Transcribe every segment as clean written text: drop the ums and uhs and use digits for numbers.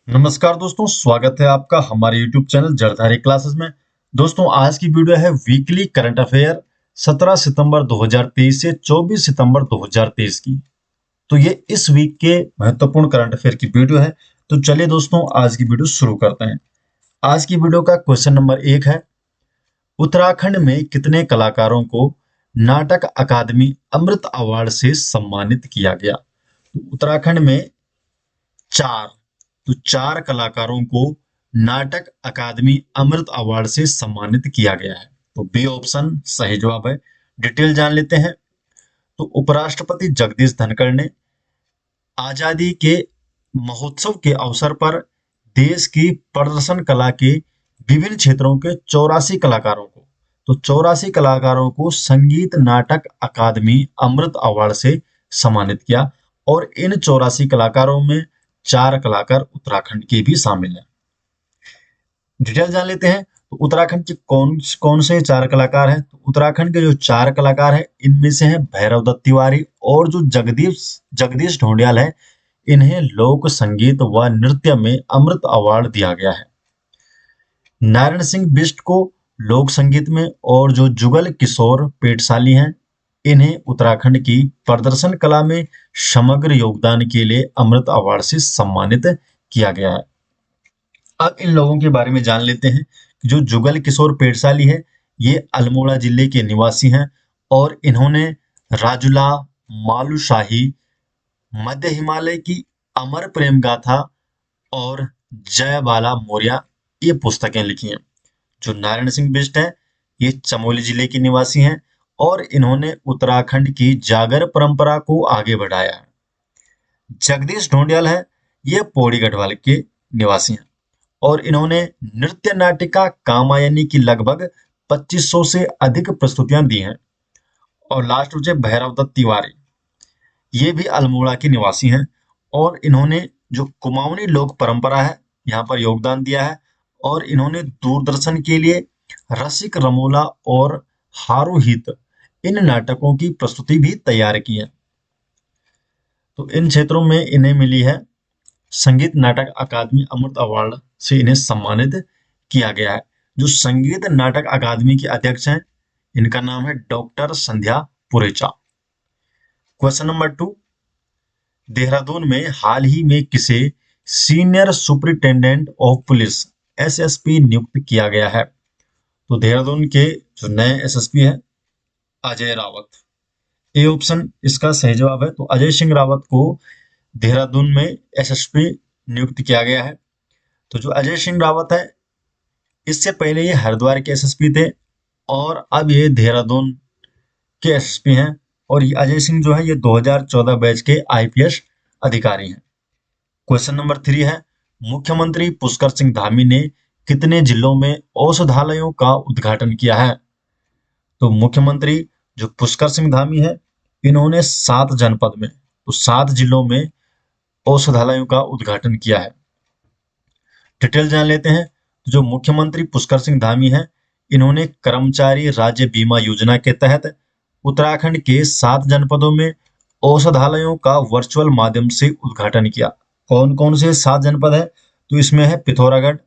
नमस्कार दोस्तों, स्वागत है आपका हमारे YouTube चैनल जड़धारी क्लासेस में। दोस्तों, आज की वीडियो है वीकली करंट अफेयर 17 सितंबर 2023 से 24 सितंबर 2023 की। तो ये इस वीक के महत्वपूर्ण करंट अफेयर की वीडियो है। तो चलिए दोस्तों, आज की वीडियो शुरू करते हैं। आज की वीडियो का क्वेश्चन नंबर 1 है, उत्तराखंड में कितने कलाकारों को नाटक अकादमी अमृत अवार्ड से सम्मानित किया गया? तो उत्तराखंड में 4, तो 4 कलाकारों को नाटक अकादमी अमृत अवार्ड से सम्मानित किया गया है। तो बी ऑप्शन सही जवाब है। डिटेल जान लेते हैं। तो उपराष्ट्रपति जगदीश धनखड़ ने आजादी के महोत्सव के अवसर पर देश की प्रदर्शन कला के विभिन्न क्षेत्रों के 84 कलाकारों को, तो 84 कलाकारों को संगीत नाटक अकादमी अमृत अवार्ड से सम्मानित किया। और इन 84 कलाकारों में 4 कलाकार उत्तराखंड के भी शामिल हैं। डिटेल जान लेते हैं। तो उत्तराखंड के कौन कौन से 4 कलाकार हैं? तो उत्तराखंड के जो 4 कलाकार हैं, इनमें से हैं भैरव दत्त तिवारी और जो जगदीश जगदीश ढोंडियाल है, इन्हें लोक संगीत व नृत्य में अमृत अवार्ड दिया गया है। नारायण सिंह बिष्ट को लोक संगीत में, और जो जुगल किशोर पेटसाली हैं, इन्हें उत्तराखंड की प्रदर्शन कला में समग्र योगदान के लिए अमृत अवार्ड से सम्मानित किया गया है। अब इन लोगों के बारे में जान लेते हैं। जो जुगल किशोर पेटसाली है, ये अल्मोड़ा जिले के निवासी हैं और इन्होंने राजुला, मालूशाही, मध्य हिमालय की अमर प्रेम गाथा और जयबाला मौर्य ये पुस्तकें लिखी हैं। जो नारायण सिंह बिष्ट है, ये चमोली जिले के निवासी हैं और इन्होंने उत्तराखंड की जागर परंपरा को आगे बढ़ाया है। जगदीश ढोंडियाल है, ये पौड़ी गढ़वाल के निवासी हैं और इन्होंने नृत्य नाटिका कामायनी की लगभग 2500 से अधिक प्रस्तुतियां दी हैं। और लास्ट में भैरव दत्त तिवारी, ये भी अल्मोड़ा के निवासी हैं और इन्होंने जो कुमाऊनी लोक परंपरा है, यहाँ पर योगदान दिया है। और इन्होंने दूरदर्शन के लिए रसिक रमोला और हारोहित इन नाटकों की प्रस्तुति भी तैयार की है। तो इन क्षेत्रों में इन्हें मिली है संगीत नाटक अकादमी अमृत अवार्ड से इन्हें सम्मानित किया गया है। जो संगीत नाटक अकादमी के अध्यक्ष हैं, इनका नाम है doctor Sandhya Purecha. Question number 2, Dehradun में हाल ही में किसे senior superintendent of police SSP नियुक्त किया गया है? तो देहरादून के जो नए एसएसपी है अजय रावत, ए ऑप्शन इसका सही जवाब है। तो अजय सिंह रावत को देहरादून में एसएसपी नियुक्त किया गया है। तो जो अजय सिंह रावत है, इससे पहले ये हरिद्वार के एसएसपी थे और अब ये देहरादून के एसएसपी हैं। और ये अजय सिंह जो है, ये 2014 बैच के आईपीएस अधिकारी हैं। क्वेश्चन नंबर 3 है, मुख्यमंत्री पुष्कर सिंह धामी ने कितने जिलों में औषधालयों का उद्घाटन किया है? तो मुख्यमंत्री जो पुष्कर सिंह धामी है, इन्होंने 7 जनपद में, तो 7 जिलों में औषधालयों का उद्घाटन किया है। डिटेल जान लेते हैं। तो जो मुख्यमंत्री पुष्कर सिंह धामी हैं, इन्होंने कर्मचारी राज्य बीमा योजना के तहत उत्तराखंड के 7 जनपदों में औषधालयों का वर्चुअल माध्यम से उद्घाटन किया। कौन कौन से 7 जनपद है? तो इसमें है पिथौरागढ़,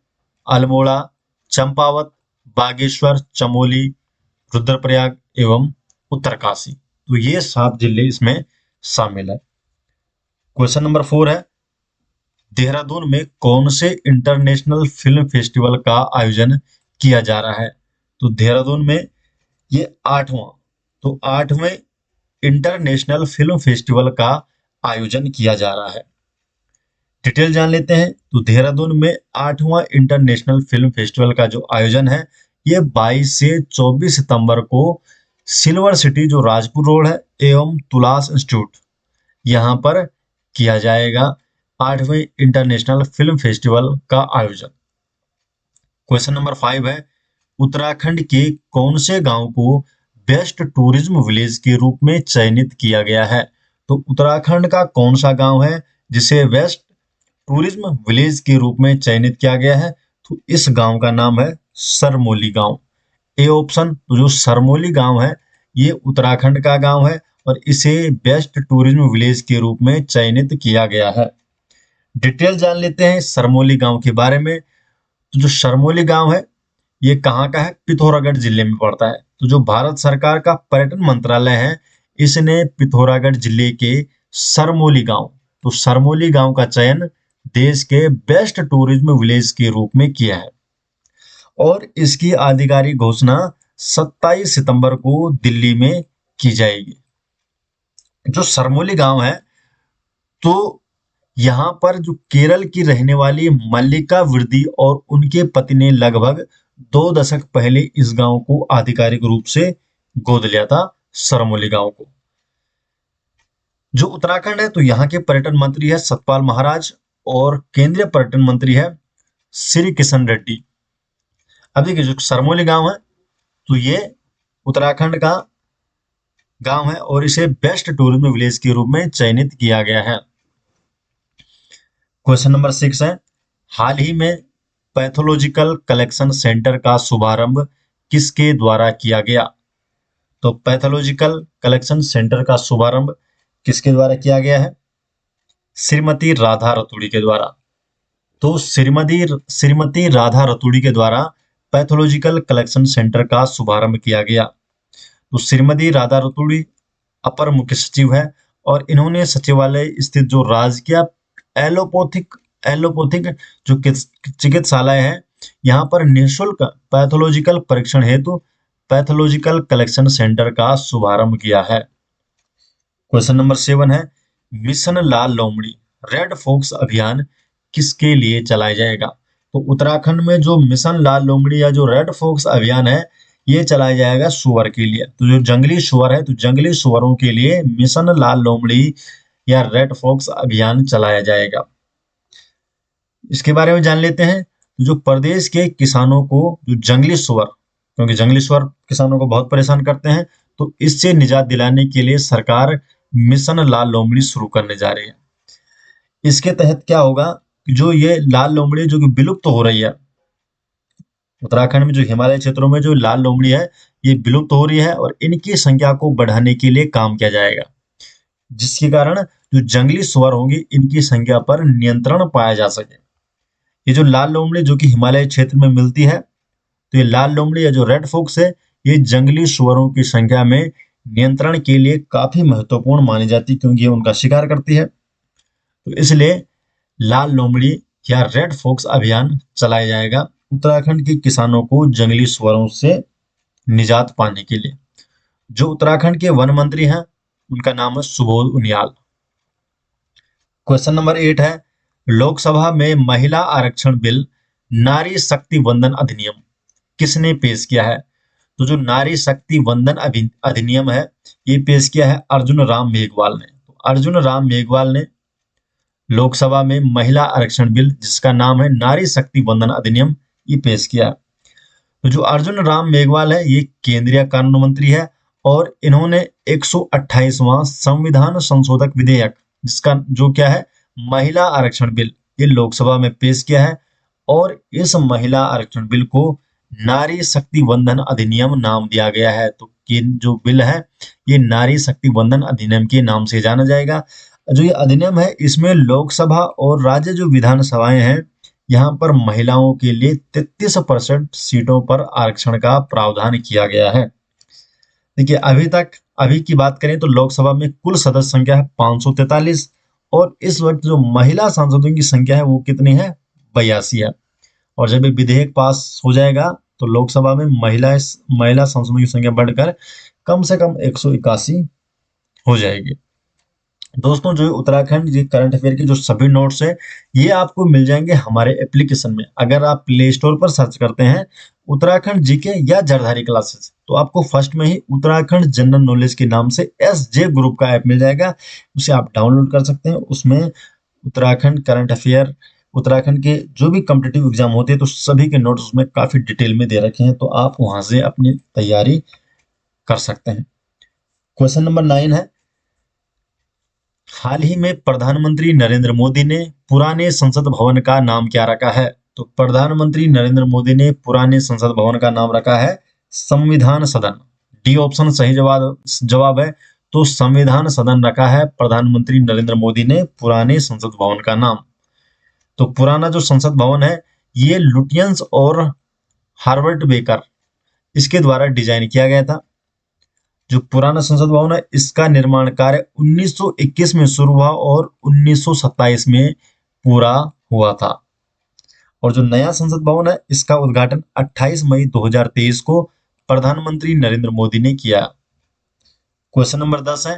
अल्मोड़ा, चंपावत, बागेश्वर, चमोली, रुद्रप्रयाग एवं उत्तरकाशी। तो ये 7 जिले इसमें शामिल है। क्वेश्चन नंबर 4 है, देहरादून में कौन से इंटरनेशनल फिल्म फेस्टिवल का आयोजन किया जा रहा है? तो देहरादून में ये 8वें इंटरनेशनल फिल्म फेस्टिवल का आयोजन किया जा रहा है। डिटेल जान लेते हैं। तो देहरादून में 8वां इंटरनेशनल फिल्म फेस्टिवल का जो आयोजन है, ये 22 से 24 सितंबर को सिल्वर सिटी जो राजपुर रोड है एवं तुलास इंस्टीट्यूट, यहाँ पर किया जाएगा 8वें इंटरनेशनल फिल्म फेस्टिवल का आयोजन। क्वेश्चन नंबर 5 है, उत्तराखंड के कौन से गांव को बेस्ट टूरिज्म विलेज के रूप में चयनित किया गया है? तो उत्तराखंड का कौन सा गांव है जिसे बेस्ट टूरिज्म विलेज के रूप में चयनित किया गया है? तो इस गांव का नाम है सरमोली गांव, ए ऑप्शन। तो जो सरमोली गांव है, ये उत्तराखंड का गांव है और इसे बेस्ट टूरिज्म विलेज के रूप में चयनित किया गया है। डिटेल जान लेते हैं सरमोली गांव के बारे में। तो जो सरमोली गांव है ये कहाँ का है? पिथौरागढ़ जिले में पड़ता है। तो जो भारत सरकार का पर्यटन मंत्रालय है इसने पिथौरागढ़ जिले के सरमोली गांव, तो सरमोली गांव का चयन देश के बेस्ट टूरिज्म विलेज के रूप में किया है और इसकी आधिकारिक घोषणा 27 सितंबर को दिल्ली में की जाएगी। जो सरमोली गांव है तो यहाँ पर जो केरल की रहने वाली मल्लिका विर्दी और उनके पति ने लगभग 2 दशक पहले इस गांव को आधिकारिक रूप से गोद लिया था, सरमोली गांव को। जो उत्तराखंड है तो यहाँ के पर्यटन मंत्री है सतपाल महाराज और केंद्रीय पर्यटन मंत्री है श्री किशन रेड्डी। अब देखिए जो सरमोली गांव है तो ये उत्तराखंड का गांव है और इसे बेस्ट टूरिज्म विलेज के रूप में चयनित किया गया है। क्वेश्चन नंबर 6 है, हाल ही में पैथोलॉजिकल कलेक्शन सेंटर का शुभारंभ किसके द्वारा किया गया? तो पैथोलॉजिकल कलेक्शन सेंटर का शुभारंभ किसके द्वारा किया गया है? श्रीमती राधा रतूड़ी के द्वारा। तो श्रीमती राधा रतूड़ी के द्वारा पैथोलॉजिकल कलेक्शन सेंटर का शुभारंभ किया गया। तो श्रीमती राधा रतूड़ी अपर मुख्य सचिव है और इन्होंने सचिवालय स्थित जो राजकीय एलोपैथिक जो चिकित्सालय है यहाँ पर निःशुल्क पैथोलॉजिकल परीक्षण हेतु पैथोलॉजिकल कलेक्शन सेंटर का शुभारंभ किया है। क्वेश्चन नंबर 7 है, मिशन लाल लोमड़ी रेड फॉक्स अभियान किसके लिए चलाया जाएगा? तो उत्तराखंड में जो मिशन लाल लोमड़ी या जो रेड फॉक्स अभियान है ये चलाया जाएगा सुअर के लिए। तो जो जंगली सुअर है तो जंगली सुअरों के लिए मिशन लाल लोमड़ी या रेड फॉक्स अभियान चलाया जाएगा। इसके बारे में जान लेते हैं। जो प्रदेश के किसानों को जो जंगली सुअर, क्योंकि जंगली सुअर किसानों को बहुत परेशान करते हैं, तो इससे निजात दिलाने के लिए सरकार मिशन लाल लोमड़ी शुरू करने जा रही है। इसके तहत क्या होगा कि जो ये लाल लोमड़ी जो कि विलुप्त हो रही है उत्तराखंड में, जो हिमालय क्षेत्रों में जो लाल लोमड़ी है ये विलुप्त हो रही है और इनकी संख्या को बढ़ाने के लिए काम किया जाएगा, जिसके कारण जो जंगली सुअर होंगे इनकी संख्या पर नियंत्रण पाया जा सके। ये जो लाल लोमड़ी जो कि हिमालय क्षेत्र में मिलती है, तो ये लाल लोमड़ी या जो रेड फॉक्स है ये जंगली सुअरों की संख्या में नियंत्रण के लिए काफी महत्वपूर्ण मानी जाती है, क्योंकि ये उनका शिकार करती है। तो इसलिए लाल लोमड़ी या रेड फॉक्स अभियान चलाया जाएगा उत्तराखंड के किसानों को जंगली सुअरों से निजात पाने के लिए। जो उत्तराखंड के वन मंत्री हैं उनका नाम है सुबोध उनियाल। क्वेश्चन नंबर 8 है, लोकसभा में महिला आरक्षण बिल नारी शक्ति वंदन अधिनियम किसने पेश किया है? तो जो नारी शक्ति वंदन अधिनियम है ये पेश किया है अर्जुन राम मेघवाल ने। तो अर्जुन राम मेघवाल ने लोकसभा में महिला आरक्षण बिल जिसका नाम है नारी शक्ति वंदन अधिनियम ये पेश किया है। तो जो अर्जुन राम मेघवाल है ये केंद्रीय कानून मंत्री है और इन्होंने 128वां संविधान संशोधक विधेयक जिसका जो क्या है महिला आरक्षण बिल ये लोकसभा में पेश किया है और इस महिला आरक्षण बिल को नारी शक्ति वंदन अधिनियम नाम दिया गया है। तो ये जो बिल है ये नारी शक्ति वंदन अधिनियम के नाम से जाना जाएगा। जो ये अधिनियम है इसमें लोकसभा और राज्य जो विधानसभाएं हैं यहाँ पर महिलाओं के लिए 33% सीटों पर आरक्षण का प्रावधान किया गया है। देखिए अभी की बात करें तो लोकसभा में कुल सदस्य संख्या है 543 और इस वक्त जो महिला सांसदों की संख्या है वो कितनी है? 82 है। और जब ये विधेयक पास हो जाएगा तो लोकसभा में महिला सांसदों की संख्या बढ़कर कम से कम 181 हो जाएगी। दोस्तों जो उत्तराखंड जी करंट अफेयर के जो सभी नोट्स है ये आपको मिल जाएंगे हमारे एप्लीकेशन में। अगर आप प्ले स्टोर पर सर्च करते हैं उत्तराखंड जीके या जरधारी क्लासेस तो आपको फर्स्ट में ही उत्तराखंड जनरल नॉलेज के नाम से एसजे ग्रुप का ऐप मिल जाएगा, उसे आप डाउनलोड कर सकते हैं। उसमें उत्तराखंड करंट अफेयर, उत्तराखंड के जो भी कॉम्पिटिटिव एग्जाम होते हैं तो सभी के नोट्स उसमें काफी डिटेल में दे रखे हैं, तो आप वहां से अपनी तैयारी कर सकते हैं। क्वेश्चन नंबर 9 है, हाल ही में प्रधानमंत्री नरेंद्र मोदी ने पुराने संसद भवन का नाम क्या रखा है? तो प्रधानमंत्री नरेंद्र मोदी ने पुराने संसद भवन का नाम रखा है संविधान सदन। डी ऑप्शन सही जवाब है। तो संविधान सदन रखा है प्रधानमंत्री नरेंद्र मोदी ने पुराने संसद भवन का नाम। तो पुराना जो संसद भवन है ये लुटियंस और हार्वर्ड बेकर इसके द्वारा डिजाइन किया गया था। जो पुराना संसद भवन है इसका निर्माण कार्य 1921 में शुरू हुआ और 1927 में पूरा हुआ था। और जो नया संसद भवन है इसका उद्घाटन 28 मई 2023 को प्रधानमंत्री नरेंद्र मोदी ने किया। क्वेश्चन नंबर 10 है,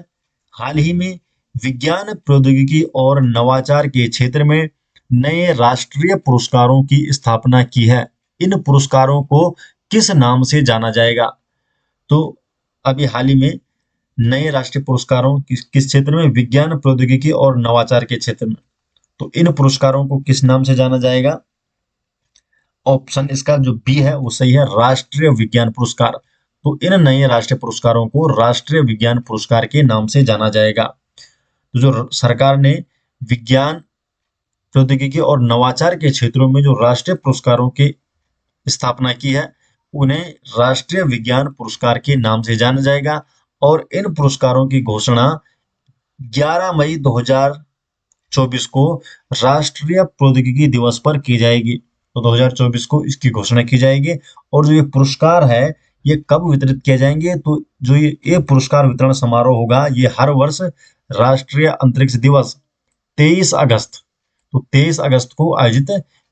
हाल ही में विज्ञान प्रौद्योगिकी और नवाचार के क्षेत्र में नए राष्ट्रीय पुरस्कारों की स्थापना की है। इन पुरस्कारों को किस नाम से जाना जाएगा? तो अभी हाल ही में नए राष्ट्रीय पुरस्कारों किस क्षेत्र में? विज्ञान प्रौद्योगिकी और नवाचार के क्षेत्र में। तो इन पुरस्कारों को किस नाम से जाना जाएगा? ऑप्शन इसका जो बी है वो सही है, राष्ट्रीय विज्ञान पुरस्कार। तो इन नए राष्ट्रीय पुरस्कारों को राष्ट्रीय विज्ञान पुरस्कार के नाम से जाना जाएगा। तो जो सरकार ने विज्ञान प्रौद्योगिकी और नवाचार के क्षेत्रों में जो राष्ट्रीय पुरस्कारों की स्थापना की है उन्हें राष्ट्रीय विज्ञान पुरस्कार के नाम से जाना जाएगा। और इन पुरस्कारों की घोषणा 11 मई 2024 को राष्ट्रीय प्रौद्योगिकी दिवस पर की जाएगी। तो 2024 को इसकी घोषणा की जाएगी। और जो ये पुरस्कार है ये कब वितरित किए जाएंगे? तो जो ये पुरस्कार वितरण समारोह होगा ये हर वर्ष राष्ट्रीय अंतरिक्ष दिवस 23 अगस्त, तो 23 अगस्त को आयोजित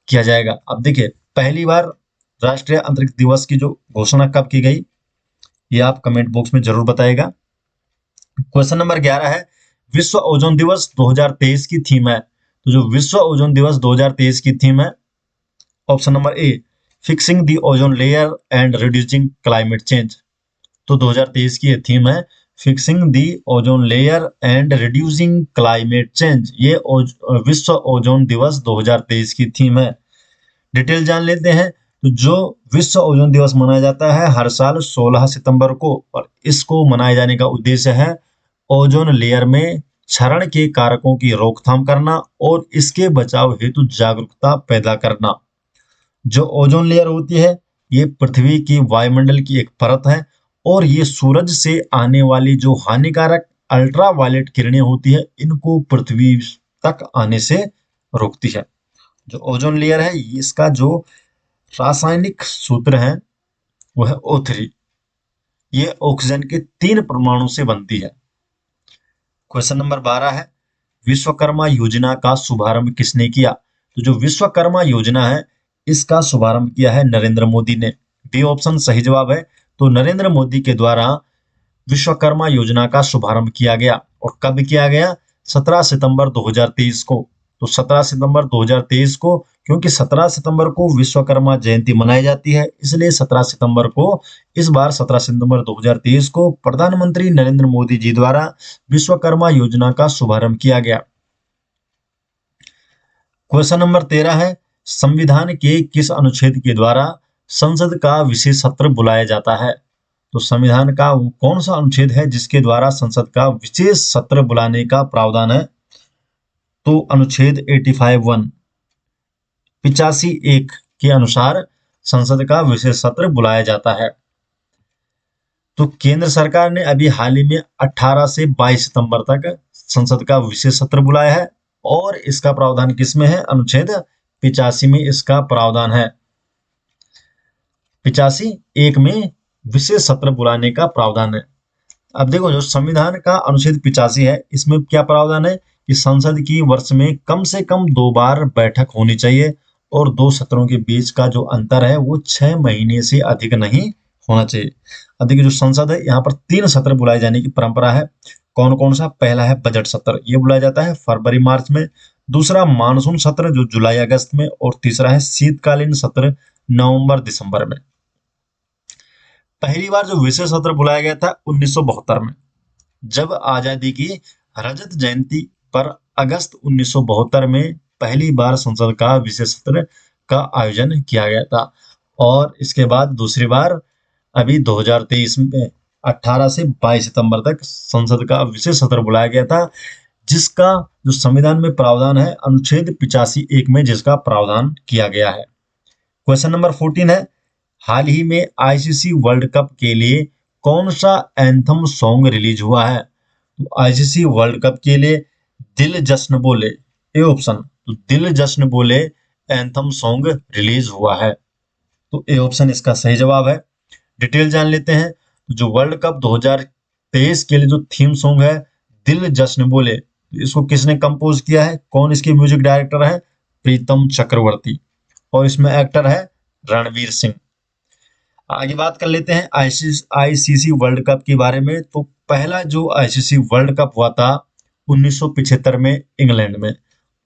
किया जाएगा। अब देखिए पहली बार राष्ट्रीय अंतरिक्ष दिवस की जो घोषणा कब की गई ये आप कमेंट बॉक्स में जरूर बताइएगा। क्वेश्चन नंबर 11 है, विश्व ओजोन दिवस 2023 की थीम है। तो जो विश्व ओजोन दिवस 2023 की थीम है, option number A, fixing the ozone layer and reducing climate change. तो 2023 की ये थीम है fixing the ozone layer and reducing climate change. ये विश्व ओजोन दिवस 2023 की थीम है। डिटेल जान लेते हैं। तो जो विश्व ओजोन दिवस मनाया जाता है हर साल 16 सितंबर को, और इसको मनाए जाने का उद्देश्य है ओजोन लेयर में क्षरण के कारकों की रोकथाम करना और इसके बचाव हेतु जागरूकता पैदा करना। जो ओजोन लेयर होती है ये पृथ्वी की वायुमंडल की एक परत है और ये सूरज से आने वाली जो हानिकारक अल्ट्रावायलेट किरणें होती है इनको पृथ्वी तक आने से रोकती है। जो ओजोन लेयर है इसका जो रासायनिक सूत्र है वो है O3। ये ऑक्सीजन के 3 परमाणु से बनती है। क्वेश्चन नंबर 12 है, विश्वकर्मा योजना का शुभारंभ किसने किया? तो जो विश्वकर्मा योजना है इसका शुभारंभ किया है नरेंद्र मोदी ने। बी ऑप्शन सही जवाब है। तो नरेंद्र मोदी के द्वारा विश्वकर्मा योजना का शुभारंभ किया गया। और कब किया गया? 17 सितंबर 2023 को। तो 17 सितंबर 2023 को, क्योंकि 17 सितंबर को विश्वकर्मा जयंती मनाई जाती है इसलिए 17 सितंबर को, इस बार 17 सितंबर 2023 को प्रधानमंत्री नरेंद्र मोदी जी द्वारा विश्वकर्मा योजना का शुभारंभ किया गया। क्वेश्चन नंबर 13 है, संविधान के किस अनुच्छेद के द्वारा संसद का विशेष सत्र बुलाया जाता है? तो संविधान का वो कौन सा अनुच्छेद है जिसके द्वारा संसद का विशेष सत्र बुलाने का प्रावधान है? तो अनुच्छेद 85(1) 85(1) के अनुसार संसद का विशेष सत्र बुलाया जाता है। तो केंद्र सरकार ने अभी हाल ही में 18 से 22 सितंबर तक संसद का विशेष सत्र बुलाया है और इसका प्रावधान किसमें है? अनुच्छेद 85 में इसका प्रावधान है। 85(1) में विशेष सत्र बुलाने का प्रावधान है। अब देखो जो संविधान का अनुच्छेद 85 है इसमें क्या प्रावधान है कि संसद की वर्ष में कम से कम 2 बार बैठक होनी चाहिए और 2 सत्रों के बीच का जो अंतर है वो 6 महीने से अधिक नहीं होना चाहिए। अब देखिए जो संसद है यहाँ पर 3 सत्र बुलाए जाने की परंपरा है। कौन कौन सा? पहला है बजट सत्र, ये बुलाया जाता है फरवरी मार्च में। दूसरा मानसून सत्र जो जुलाई अगस्त में, और तीसरा है शीतकालीन सत्र नवंबर दिसंबर में। पहली बार जो विशेष सत्र बुलाया गया था 1972 में, जब आजादी की रजत जयंती पर अगस्त 1972 में पहली बार संसद का विशेष सत्र का आयोजन किया गया था। और इसके बाद दूसरी बार अभी 2023 में 18 से 22 सितंबर तक संसद का विशेष सत्र बुलाया गया था, जिसका जो संविधान में प्रावधान है अनुच्छेद 85(1) में जिसका प्रावधान किया गया है। क्वेश्चन नंबर 14 है, हाल ही में आईसीसी वर्ल्ड कप के लिए कौन सा एंथम सॉन्ग रिलीज हुआ है? तो आईसीसी वर्ल्ड कप के लिए दिल जश्न बोले ए ऑप्शन, तो दिल जश्न बोले एंथम सॉन्ग रिलीज हुआ है। तो ए ऑप्शन इसका सही जवाब है। डिटेल जान लेते हैं। जो वर्ल्ड कप 2023 के लिए जो थीम सॉन्ग है दिल जश्न बोले, तो इसको किसने कंपोज किया है, कौन इसके म्यूजिक डायरेक्टर है? प्रीतम चक्रवर्ती। और इसमें एक्टर है रणवीर सिंह। आगे बात कर लेते हैं आईसीसी वर्ल्ड कप के बारे में। तो पहला जो आईसीसी वर्ल्ड कप हुआ था 1975 में इंग्लैंड में,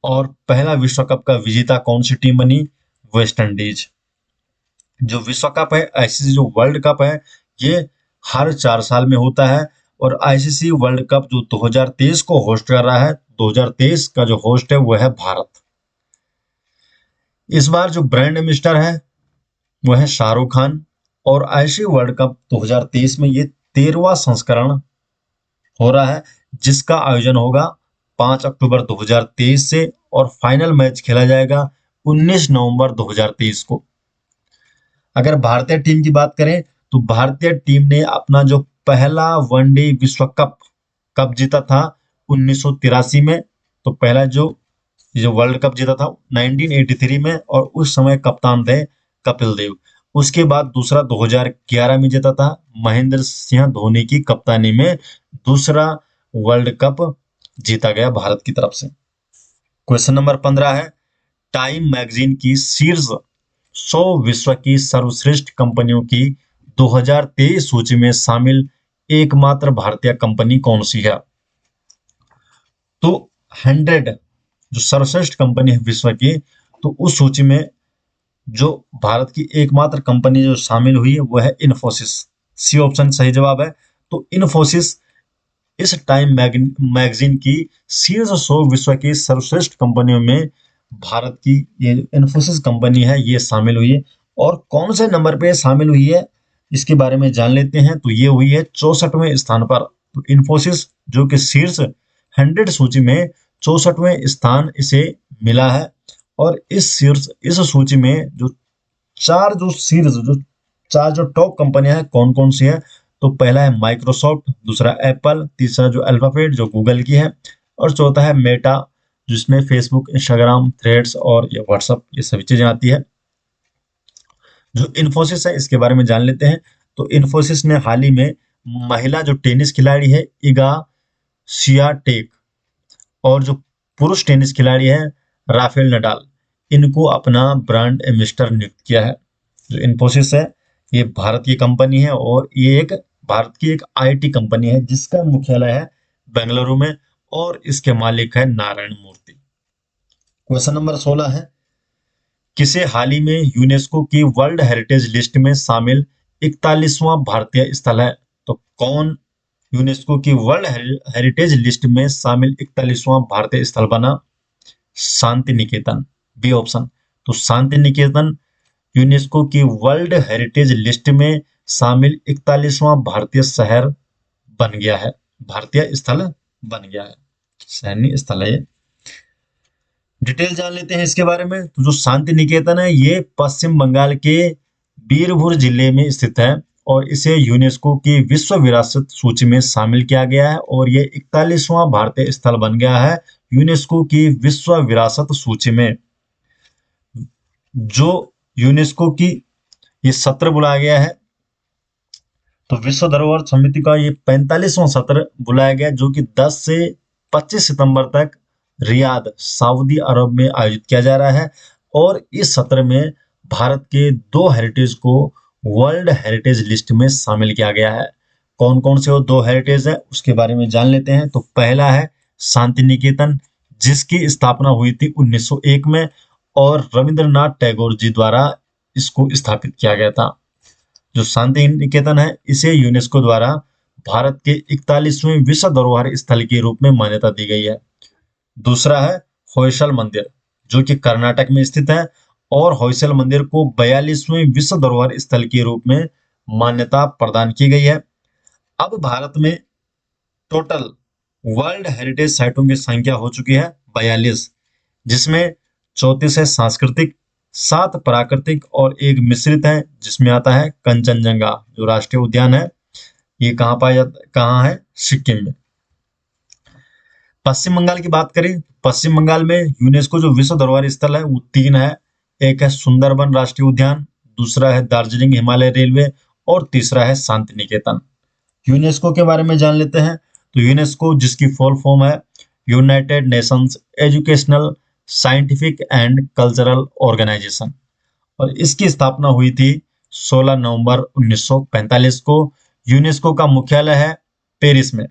और पहला विश्व कप का विजेता कौन सी टीम बनी? West Indies. जो विश्व कप है, आईसीसी जो वर्ल्ड कप है, ये हर 4 साल में होता है। और आईसीसी वर्ल्ड कप जो 2023 को होस्ट कर रहा है, 2023 का जो होस्ट है वो है भारत। इस बार जो ब्रांड एम्बेसडर है वो है शाहरुख खान। और आईसीसी वर्ल्ड कप 2023 में ये 13वां संस्करण हो रहा है, जिसका आयोजन होगा 5 अक्टूबर 2023 से, और फाइनल मैच खेला जाएगा 19 नवंबर 2023 को। अगर भारतीय टीम की बात करें तो भारतीय टीम ने अपना जो पहला वनडे विश्व कप कब जीता था 1983 में। तो पहला जो वर्ल्ड कप जीता था 1983 में, और उस समय कप्तान थे कपिल देव। उसके बाद दूसरा 2011 में जीता था महेंद्र सिंह धोनी की कप्तानी में, दूसरा वर्ल्ड कप जीता गया भारत की तरफ से। क्वेश्चन नंबर 15 है, टाइम मैगजीन की शीर्ष 100 विश्व की सर्वश्रेष्ठ कंपनियों की 2023 सूची में शामिल एकमात्र भारतीय कंपनी कौन सी है? तो 100 जो सर्वश्रेष्ठ कंपनी है विश्व की, तो उस सूची में जो भारत की एकमात्र कंपनी जो शामिल हुई है वो है इन्फोसिस। सी ऑप्शन सही जवाब है। तो इन्फोसिस इस टाइम मैगजीन की शीर्ष 100 विश्व की सर्वश्रेष्ठ कंपनियों में भारत की ये इन्फोसिस कंपनी है, ये शामिल हुई है। और कौन से नंबर पे शामिल हुई है इसके बारे में जान लेते हैं। तो ये हुई है 64वें स्थान पर। तो इन्फोसिस जो कि शीर्ष 100 सूची में 64वें स्थान इसे मिला है। और इस सूची में चार जो टॉप कंपनियां हैं कौन कौन सी है? तो पहला है माइक्रोसॉफ्ट, दूसरा एप्पल, तीसरा जो अल्फाबेट जो गूगल की है, और चौथा है मेटा जिसमें फेसबुक, इंस्टाग्राम, थ्रेड्स और ये व्हाट्सअप ये सभी चीजें आती है। जो इन्फोसिस है इसके बारे में जान लेते हैं। तो इन्फोसिस ने हाल ही में महिला जो टेनिस खिलाड़ी है इगा स्वियाटेक, और जो पुरुष टेनिस खिलाड़ी है राफेल नडाल, इनको अपना ब्रांड एम्बेसडर नियुक्त किया है। जो इन्फोसिस है ये भारत की कंपनी है, और ये एक भारत की एक आईटी कंपनी है जिसका मुख्यालय है बेंगलुरु में, और इसके मालिक है नारायण मूर्ति। क्वेश्चन नंबर 16 है, किसे हाल ही में यूनेस्को की वर्ल्ड हेरिटेज लिस्ट में शामिल 41वां भारतीय स्थल है? तो कौन यूनेस्को की वर्ल्ड हेरिटेज लिस्ट में शामिल 41वां भारतीय स्थल बना? Shanti Niketan, B option. तो शांति निकेतन यूनेस्को की वर्ल्ड हेरिटेज लिस्ट में शामिल 41वां भारतीय शहर बन गया है, भारतीय स्थल बन गया है, सैन्य स्थल है ये। डिटेल जान लेते हैं इसके बारे में। तो जो शांति निकेतन है ये पश्चिम बंगाल के बीरभूर जिले में स्थित है, और इसे यूनेस्को की विश्व विरासत सूची में शामिल किया गया है, और ये 41वां भारतीय स्थल बन गया है यूनेस्को की विश्व विरासत सूची में। जो यूनेस्को की ये सत्र बुलाया गया है, तो विश्व धरोहर समिति का ये 45वां सत्र बुलाया गया, जो कि 10 से 25 सितंबर तक रियाद सऊदी अरब में आयोजित किया जा रहा है। और इस सत्र में भारत के 2 हेरिटेज को वर्ल्ड हेरिटेज लिस्ट में शामिल किया गया है। कौन कौन से वो 2 हेरिटेज है उसके बारे में जान लेते हैं। तो पहला है शांति निकेतन, जिसकी स्थापना हुई थी 1901 में, और रविंद्रनाथ टैगोर जी द्वारा इसको स्थापित किया गया था। जो शांति निकेतन है इसे यूनेस्को द्वारा भारत के 41वें विश्व धरोहर स्थल के रूप में मान्यता दी गई है। दूसरा है होयसल मंदिर, जो कि कर्नाटक में स्थित है, और होयसल मंदिर को 42वें विश्व धरोहर स्थल के रूप में मान्यता प्रदान की गई है। अब भारत में टोटल वर्ल्ड हेरिटेज साइटों की संख्या हो चुकी है 42, जिसमें 34 है सांस्कृतिक, 7 प्राकृतिक और 1 मिश्रित है, जिसमें आता है कंचनजंगा जो राष्ट्रीय उद्यान है। ये कहाँ पाया जाता, कहाँ है? सिक्किम में। पश्चिम बंगाल की बात करें, पश्चिम बंगाल में यूनेस्को जो विश्व धरोहर स्थल है वो 3 है। एक है सुंदरबन राष्ट्रीय उद्यान, दूसरा है दार्जिलिंग हिमालय रेलवे और तीसरा है शांति निकेतन। यूनेस्को के बारे में जान लेते हैं। तो यूनेस्को जिसकी फुल फॉर्म है United Nations Educational Scientific and Cultural Organization, और इसकी स्थापना हुई थी 16 नवंबर 1945 को। यूनेस्को का मुख्यालय है पेरिस में,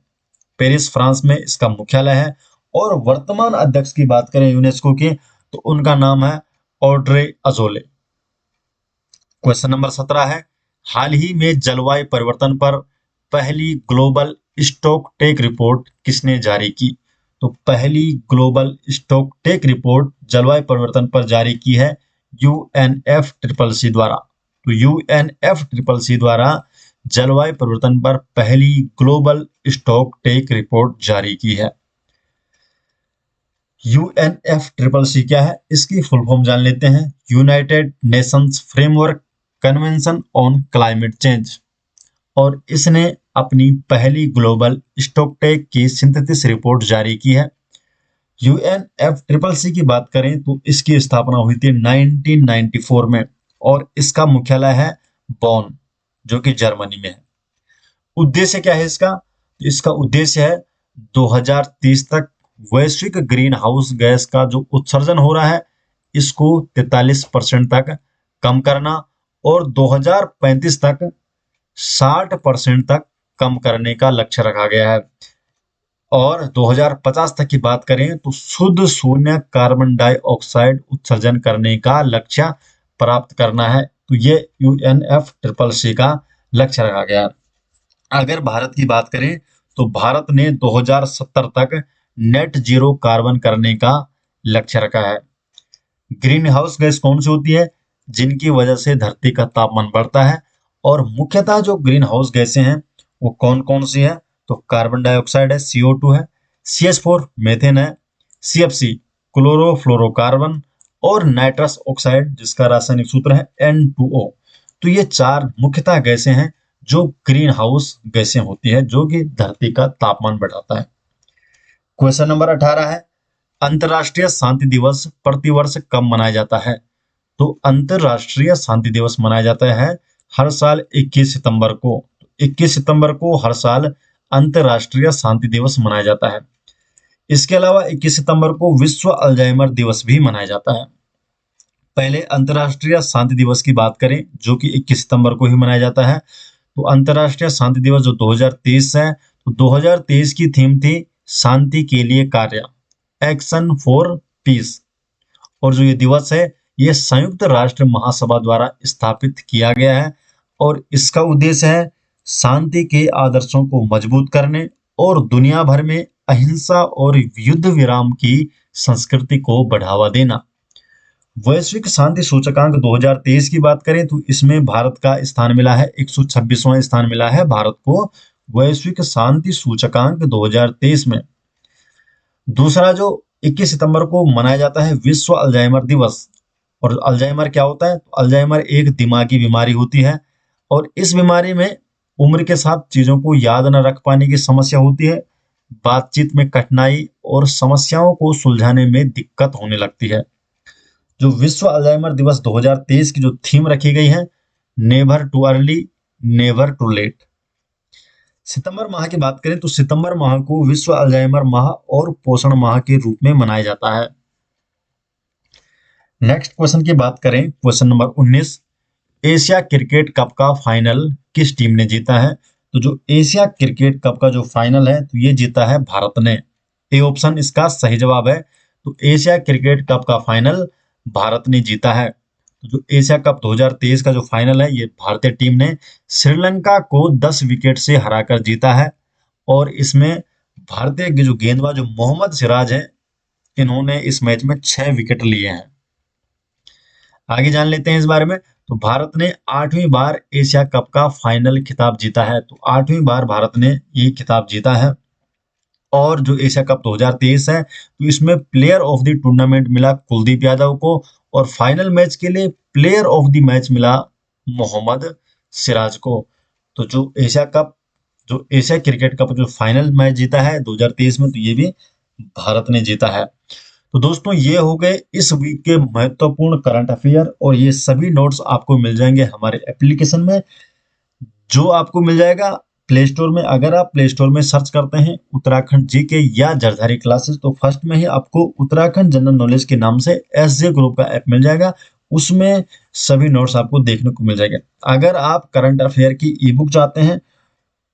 पेरिस फ्रांस में इसका मुख्यालय है। और वर्तमान अध्यक्ष की बात करें यूनेस्को के, तो उनका नाम है ऑड्रे अजोले। क्वेश्चन नंबर 17 है, हाल ही में जलवायु परिवर्तन पर पहली ग्लोबल स्टॉक टेक रिपोर्ट किसने जारी की? तो पहली ग्लोबल स्टॉक टेक रिपोर्ट जलवायु परिवर्तन पर जारी की है UNFCCC द्वारा। तो UNFCCC द्वारा जलवायु परिवर्तन पर पहली ग्लोबल स्टॉक टेक रिपोर्ट जारी की है। UNFCCC क्या है, इसकी फुल फॉर्म जान लेते हैं। United Nations framework convention on climate change, और इसने अपनी पहली ग्लोबल स्टॉकटेक की सिंथेसिस रिपोर्ट जारी की है। UNFCCC की बात करें तो इसकी स्थापना हुई थी 1994 में, और इसका मुख्यालय है बॉन, जो कि जर्मनी में है। उद्देश्य क्या है इसका? इसका उद्देश्य है 2030 तक वैश्विक ग्रीन हाउस गैस का जो उत्सर्जन हो रहा है इसको 43% तक कम करना, और 2035 तक 60% तक कम करने का लक्ष्य रखा गया है। और 2050 तक की बात करें तो शुद्ध शून्य कार्बन डाइऑक्साइड उत्सर्जन करने का लक्ष्य प्राप्त करना है। तो ये UNFCCC का लक्ष्य रखा गया है। अगर भारत की बात करें तो भारत ने 2070 तक नेट जीरो कार्बन करने का लक्ष्य रखा है। ग्रीन हाउस गैस कौन सी होती है? जिनकी वजह से धरती का तापमान बढ़ता है, और मुख्यतः जो ग्रीन हाउस गैसें हैं वो कौन कौन सी है? तो कार्बन डाइऑक्साइड है, CO2 है, CH4 मेथेन है, CFC क्लोरोफ्लोरोकार्बन, और नाइट्रस ऑक्साइड जिसका रासायनिक सूत्र है N2O। तो ये 4 मुख्यतः गैसें हैं जो ग्रीन हाउस गैसें होती है, जो कि धरती का तापमान बढ़ाता है। क्वेश्चन नंबर 18 है, अंतरराष्ट्रीय शांति दिवस प्रतिवर्ष कब मनाया जाता है? तो अंतरराष्ट्रीय शांति दिवस मनाया जाता है हर साल 21 सितंबर को। 21 सितंबर को हर साल अंतरराष्ट्रीय शांति दिवस मनाया जाता है। इसके अलावा 21 सितंबर को विश्व अल्जाइमर दिवस भी मनाया जाता है। पहले अंतरराष्ट्रीय शांति दिवस की बात करें जो कि 21 सितंबर को ही मनाया जाता है, तो अंतरराष्ट्रीय शांति दिवस जो 2023 है, तो 2023 की थीम थी शांति के लिए कार्य, एक्शन फॉर पीस। और जो ये दिवस है ये संयुक्त राष्ट्र महासभा द्वारा स्थापित किया गया है, और इसका उद्देश्य है शांति के आदर्शों को मजबूत करने और दुनिया भर में अहिंसा और युद्ध विराम की संस्कृति को बढ़ावा देना। वैश्विक शांति सूचकांक 2023 की बात करें तो इसमें भारत का स्थान मिला है, 126वां स्थान मिला है भारत को वैश्विक शांति सूचकांक 2023 में। दूसरा जो 21 सितंबर को मनाया जाता है विश्व अल्जाइमर दिवस। और अल्जाइमर क्या होता है? तो अल्जाइमर एक दिमागी बीमारी होती है, और इस बीमारी में उम्र के साथ चीजों को याद न रख पाने की समस्या होती है, बातचीत में कठिनाई और समस्याओं को सुलझाने में दिक्कत होने लगती है। जो विश्व अल्जाइमर दिवस 2023 की जो थीम रखी गई है, never too early never too late. सितंबर माह की बात करें तो सितंबर माह को विश्व अल्जाइमर माह और पोषण माह के रूप में मनाया जाता है। नेक्स्ट क्वेश्चन की बात करें, question number 19, Asia cricket cup का फाइनल किस टीम ने जीता है? तो जो एशिया क्रिकेट कप का जो फाइनल है तो ये जीता है भारत ने। ए ऑप्शन इसका सही जवाब है। तो एशिया क्रिकेट कप का फाइनल भारत ने जीता है। तो जो एशिया कप 2023 का जो फाइनल है ये भारतीय टीम ने श्रीलंका को 10 विकेट से हराकर जीता है, और इसमें भारतीय के जो गेंदबाज जो मोहम्मद सिराज हैं इन्होंने इस मैच में 6 विकेट लिए हैं। आगे जान लेते हैं इस बारे में। तो भारत ने 8वीं बार एशिया कप का फाइनल खिताब जीता है। तो 8वीं बार भारत ने ये खिताब जीता है। और जो एशिया कप 2023 है तो इसमें प्लेयर ऑफ द टूर्नामेंट मिला कुलदीप यादव को, और फाइनल मैच के लिए प्लेयर ऑफ द मैच मिला मोहम्मद सिराज को। तो जो एशिया क्रिकेट कप जो फाइनल मैच जीता है 2023 में, तो ये भी भारत ने जीता है। तो दोस्तों ये हो गए इस वीक के महत्वपूर्ण करंट अफेयर, और ये सभी नोट्स आपको मिल जाएंगे हमारे एप्लीकेशन में, जो आपको मिल जाएगा प्ले स्टोर में। अगर आप प्ले स्टोर में सर्च करते हैं उत्तराखंड जीके या जरधारी क्लासेस, तो फर्स्ट में ही आपको उत्तराखंड जनरल नॉलेज के नाम से एसजे ग्रुप का ऐप मिल जाएगा। उसमें सभी नोट्स आपको देखने को मिल जाएगा। अगर आप करंट अफेयर की ई बुक चाहते हैं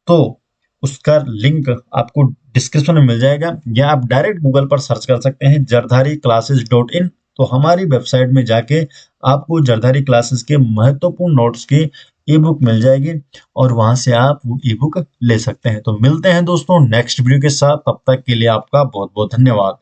तो उसका लिंक आपको डिस्क्रिप्शन में मिल जाएगा, या आप डायरेक्ट गूगल पर सर्च कर सकते हैं जरधारी क्लासेस .in। तो हमारी वेबसाइट में जाके आपको जरधारी क्लासेस के महत्वपूर्ण नोट्स की ई बुक मिल जाएगी, और वहां से आप वो ई बुक ले सकते हैं। तो मिलते हैं दोस्तों नेक्स्ट वीडियो के साथ, तब तक के लिए आपका बहुत बहुत धन्यवाद।